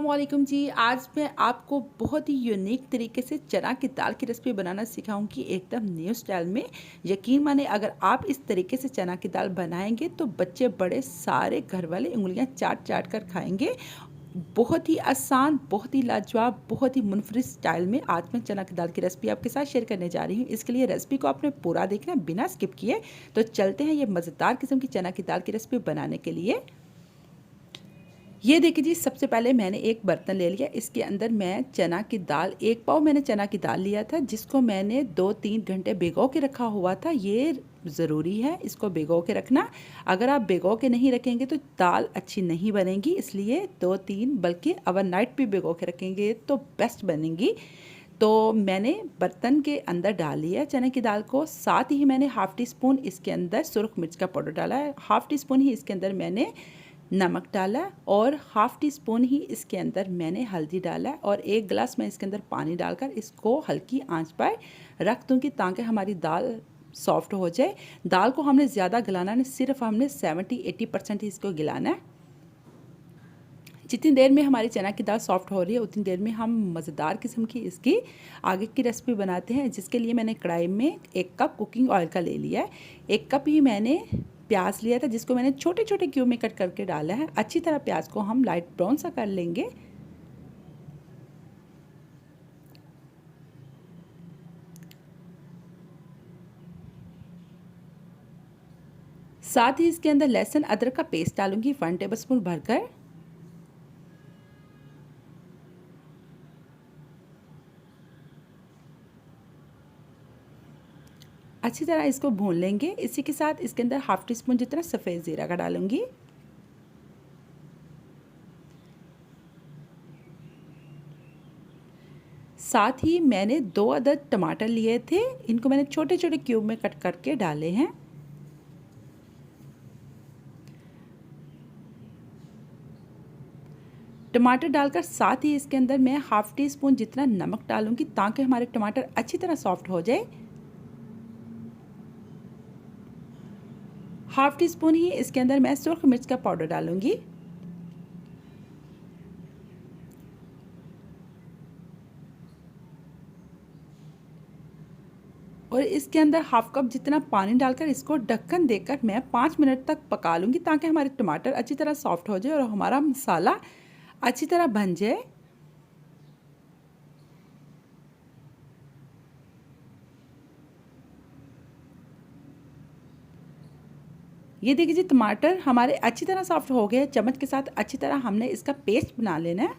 वालेकुम जी। आज मैं आपको बहुत ही यूनिक तरीके से चना की दाल की रेसिपी बनाना सिखाऊंगी एकदम न्यू स्टाइल में। यकीन माने अगर आप इस तरीके से चना की दाल बनाएंगे तो बच्चे बड़े सारे घर वाले उंगलियां चाट चाट कर खाएंगे। बहुत ही आसान, बहुत ही लाजवाब, बहुत ही मुनफरिद स्टाइल में आज मैं चना की दाल की रेसिपी आपके साथ शेयर करने जा रही हूँ। इसके लिए रेसिपी को आपने पूरा देखना बिना स्किप किए। तो चलते हैं ये मज़ेदार किस्म की चना की दाल की रेसिपी बनाने के लिए। ये देखिए जी, सबसे पहले मैंने एक बर्तन ले लिया। इसके अंदर मैं चना की दाल, 1 पाव मैंने चना की दाल लिया था, जिसको मैंने 2-3 घंटे भिगो के रखा हुआ था। ये ज़रूरी है इसको भिगो के रखना। अगर आप भिगो के नहीं रखेंगे तो दाल अच्छी नहीं बनेगी, इसलिए 2-3 बल्कि ओवरनाइट भी भिगो के रखेंगे तो बेस्ट बनेगी। तो मैंने बर्तन के अंदर डाल लिया चने की दाल को। साथ ही मैंने हाफ़ टी स्पून इसके अंदर सुरख मिर्च का पाउडर डाला है। हाफ़ टी स्पून ही इसके अंदर मैंने नमक डाला और हाफ़ टी स्पून ही इसके अंदर मैंने हल्दी डाला और 1 गिलास मैं इसके अंदर पानी डालकर इसको हल्की आंच पर रख दूँगी ताकि हमारी दाल सॉफ्ट हो जाए। दाल को हमने ज़्यादा गलाना नहीं, सिर्फ हमने 70-80% ही इसको गलाना है। जितनी देर में हमारी चना की दाल सॉफ्ट हो रही है उतनी देर में हम मज़ेदार किस्म की इसकी आगे की रेसिपी बनाते हैं, जिसके लिए मैंने कढ़ाई में 1 कप कुकिंग ऑयल का ले लिया है। 1 कप ही मैंने प्याज लिया था, जिसको मैंने छोटे छोटे क्यूब में कट करके डाला है। अच्छी तरह प्याज को हम लाइट ब्राउन सा कर लेंगे। साथ ही इसके अंदर लहसुन अदरक का पेस्ट डालूंगी 1 टेबलस्पून भरकर। अच्छी तरह इसको भून लेंगे। इसी के साथ इसके अंदर हाफ़ टी स्पून जितना सफ़ेद ज़ीरा का डालूंगी। साथ ही मैंने 2 अदद टमाटर लिए थे, इनको मैंने छोटे छोटे क्यूब में कट करके डाले हैं। टमाटर डालकर साथ ही इसके अंदर मैं हाफ़ टी स्पून जितना नमक डालूंगी ताकि हमारे टमाटर अच्छी तरह सॉफ्ट हो जाए। हाफ़ टी स्पून ही इसके अंदर मैं सुरख मिर्च का पाउडर डालूंगी। और इसके अंदर हाफ़ कप जितना पानी डालकर इसको ढक्कन देकर मैं 5 मिनट तक पका लूँगी ताकि हमारे टमाटर अच्छी तरह सॉफ्ट हो जाए और हमारा मसाला अच्छी तरह बन जाए। ये देखिए जी, टमाटर हमारे अच्छी तरह सॉफ्ट हो गए। चम्मच के साथ अच्छी तरह हमने इसका पेस्ट बना लेना है।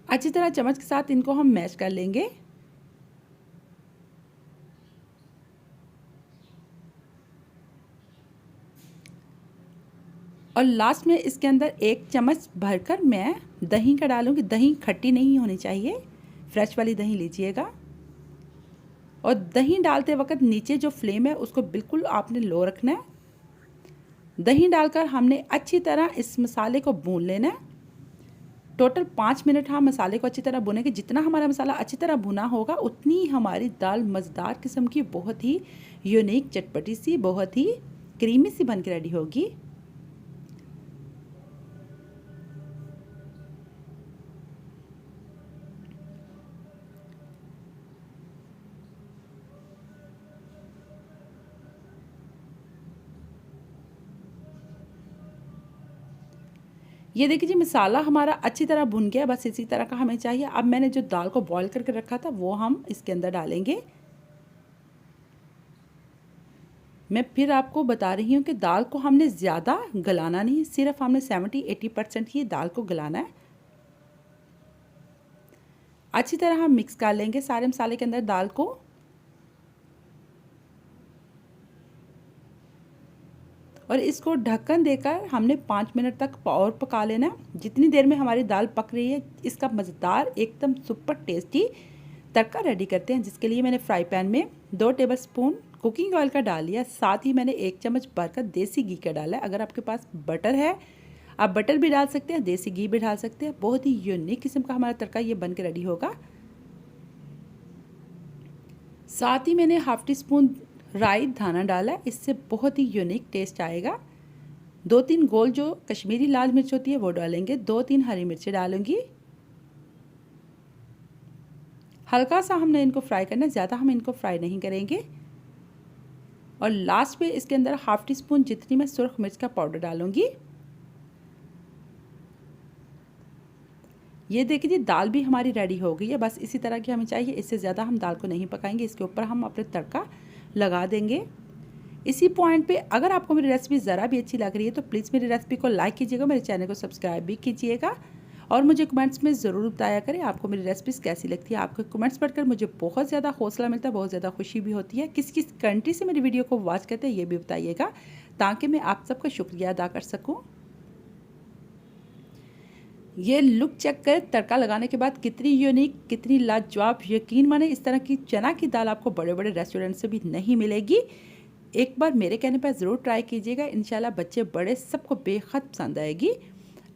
अच्छी तरह चम्मच के साथ इनको हम मैश कर लेंगे। और लास्ट में इसके अंदर 1 चम्मच भरकर मैं दही का डालूंगी। दही खट्टी नहीं होनी चाहिए, फ्रेश वाली दही लीजिएगा। और दही डालते वक्त नीचे जो फ्लेम है उसको बिल्कुल आपने लो रखना है। दही डालकर हमने अच्छी तरह इस मसाले को भून लेना है। टोटल 5 मिनट हम मसाले को अच्छी तरह भूनेंगे। जितना हमारा मसाला अच्छी तरह भुना होगा उतनी हमारी दाल मज़ेदार किस्म की, बहुत ही यूनिक, चटपटी सी, बहुत ही क्रीमी सी बन के रेडी होगी। ये देखिए जी, मसाला हमारा अच्छी तरह भुन गया, बस इसी तरह का हमें चाहिए। अब मैंने जो दाल को बॉईल करके रखा था वो हम इसके अंदर डालेंगे। मैं फिर आपको बता रही हूँ कि दाल को हमने ज़्यादा गलाना नहीं, सिर्फ हमने 70-80% ही दाल को गलाना है। अच्छी तरह हम मिक्स कर लेंगे सारे मसाले के अंदर दाल को। और इसको ढक्कन देकर हमने 5 मिनट तक और पका लेना। जितनी देर में हमारी दाल पक रही है इसका मज़ेदार एकदम सुपर टेस्टी तड़का रेडी करते हैं, जिसके लिए मैंने फ्राई पैन में 2 टेबलस्पून कुकिंग ऑयल का डाल लिया। साथ ही मैंने 1 चम्मच भरकर देसी घी का डाला है। अगर आपके पास बटर है आप बटर भी डाल सकते हैं, देसी घी भी डाल सकते हैं। बहुत ही यूनिक किस्म का हमारा तड़का ये बन के रेडी होगा। साथ ही मैंने हाफ़ टी स्पून राई धाना डाला, इससे बहुत ही यूनिक टेस्ट आएगा। 2-3 गोल जो कश्मीरी लाल मिर्च होती है वो डालेंगे, 2-3 हरी मिर्ची डालूंगी। हल्का सा हमने इनको फ्राई करना है, ज़्यादा हम इनको फ्राई नहीं करेंगे। और लास्ट में इसके अंदर हाफ टी स्पून जितनी मैं सुर्ख मिर्च का पाउडर डालूंगी। ये देखिए दाल भी हमारी रेडी हो गई है, बस इसी तरह की हमें चाहिए, इससे ज़्यादा हम दाल को नहीं पकाएंगे। इसके ऊपर हम अपने तड़का लगा देंगे। इसी पॉइंट पे अगर आपको मेरी रेसिपी ज़रा भी अच्छी लग रही है तो प्लीज़ मेरी रेसिपी को लाइक कीजिएगा, मेरे चैनल को सब्सक्राइब भी कीजिएगा और मुझे कमेंट्स में ज़रूर बताया करें आपको मेरी रेसिपीज़ कैसी लगती है। आपके कमेंट्स पढ़कर मुझे बहुत ज़्यादा हौसला मिलता है, बहुत ज़्यादा खुशी भी होती है। किस किस कंट्री से मेरी वीडियो को वॉच करते हैं ये भी बताइएगा, ताकि मैं आप सबका शुक्रिया अदा कर सकूँ। ये लुक चेक कर तड़का लगाने के बाद कितनी यूनिक, कितनी लाजवाब, यकीन माने इस तरह की चना की दाल आपको बड़े बड़े रेस्टोरेंट से भी नहीं मिलेगी। एक बार मेरे कहने पर ज़रूर ट्राई कीजिएगा, इंशाल्लाह बच्चे बड़े सबको बेहद पसंद आएगी।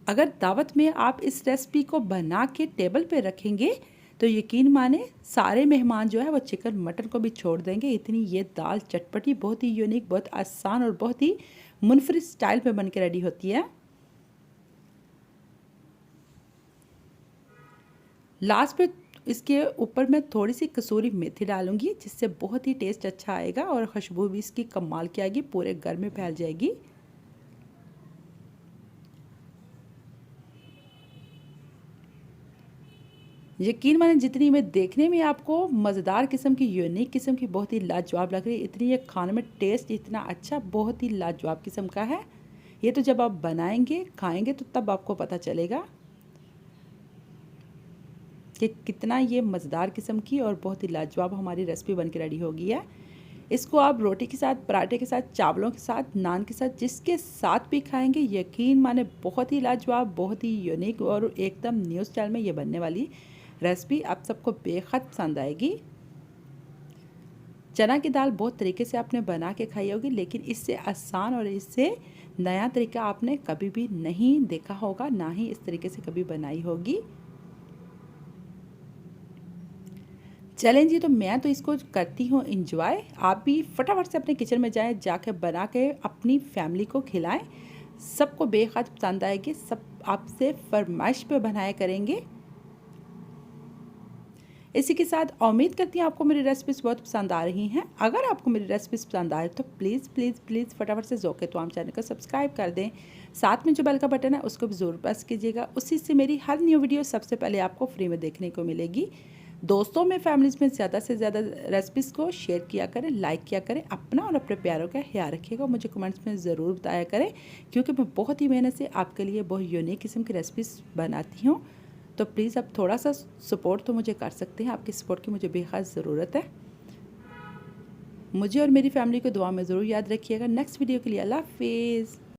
अगर दावत में आप इस रेसिपी को बना के टेबल पे रखेंगे तो यकीन माने सारे मेहमान जो है वो चिकन मटन को भी छोड़ देंगे। इतनी ये दाल चटपटी, बहुत ही यूनिक, बहुत आसान और बहुत ही मुनफरिद स्टाइल पे बन के रेडी होती है। लास्ट पे इसके ऊपर मैं थोड़ी सी कसूरी मेथी डालूंगी, जिससे बहुत ही टेस्ट अच्छा आएगा और खुशबू भी इसकी कमाल की आएगी, पूरे घर में फैल जाएगी। यकीन माने जितनी मैं देखने में आपको मज़ेदार किस्म की, यूनिक किस्म की, बहुत ही लाजवाब लग रही है, इतनी ये खाने में टेस्ट इतना अच्छा, बहुत ही लाजवाब किस्म का है। ये तो जब आप बनाएंगे खाएंगे तो तब आपको पता चलेगा कि कितना ये मज़ेदार किस्म की और बहुत ही लाजवाब हमारी रेसिपी बन के रेडी हो गई है। इसको आप रोटी के साथ, पराठे के साथ, चावलों के साथ, नान के साथ, जिसके साथ भी खाएंगे यकीन माने बहुत ही लाजवाब, बहुत ही यूनिक और एकदम न्यू स्टाइल में ये बनने वाली रेसिपी आप सबको बेहद पसंद आएगी। चना की दाल बहुत तरीके से आपने बना के खाई होगी, लेकिन इससे आसान और इससे नया तरीका आपने कभी भी नहीं देखा होगा, ना ही इस तरीके से कभी बनाई होगी। चलें जी, तो मैं तो इसको करती हूँ इंजॉय। आप भी फटाफट से अपने किचन में जाएं, जाके बना के अपनी फैमिली को खिलाएं, सबको बेहद पसंद आएगी, सब आपसे फरमाइश पे बनाया करेंगे। इसी के साथ उम्मीद करती हूँ आपको मेरी रेसिपीज़ बहुत पसंद आ रही हैं। अगर आपको मेरी रेसिपीज़ पसंद आए तो प्लीज़ प्लीज़ प्लीज़ फटाफट से ज़ोके तो हम चैनल को सब्सक्राइब कर दें, साथ में जो बेल का बटन है उसको भी ज़रूर प्रेस कीजिएगा, उसी से मेरी हर न्यू वीडियो सबसे पहले आपको फ्री में देखने को मिलेगी। दोस्तों में, फैमिलीज़ में ज़्यादा से ज़्यादा रेसिपीज़ को शेयर किया करें, लाइक किया करें, अपना और अपने प्यारों का ख्याल रखिएगा। मुझे कमेंट्स में ज़रूर बताया करें, क्योंकि मैं बहुत ही मेहनत से आपके लिए बहुत यूनिक किस्म की रेसिपीज़ बनाती हूँ। तो प्लीज़ आप थोड़ा सा सपोर्ट तो मुझे कर सकते हैं, आपकी सपोर्ट की मुझे बेहद ज़रूरत है। मुझे और मेरी फैमिली को दुआ में ज़रूर याद रखिएगा। नेक्स्ट वीडियो के लिए अल्लाह हाफिज़।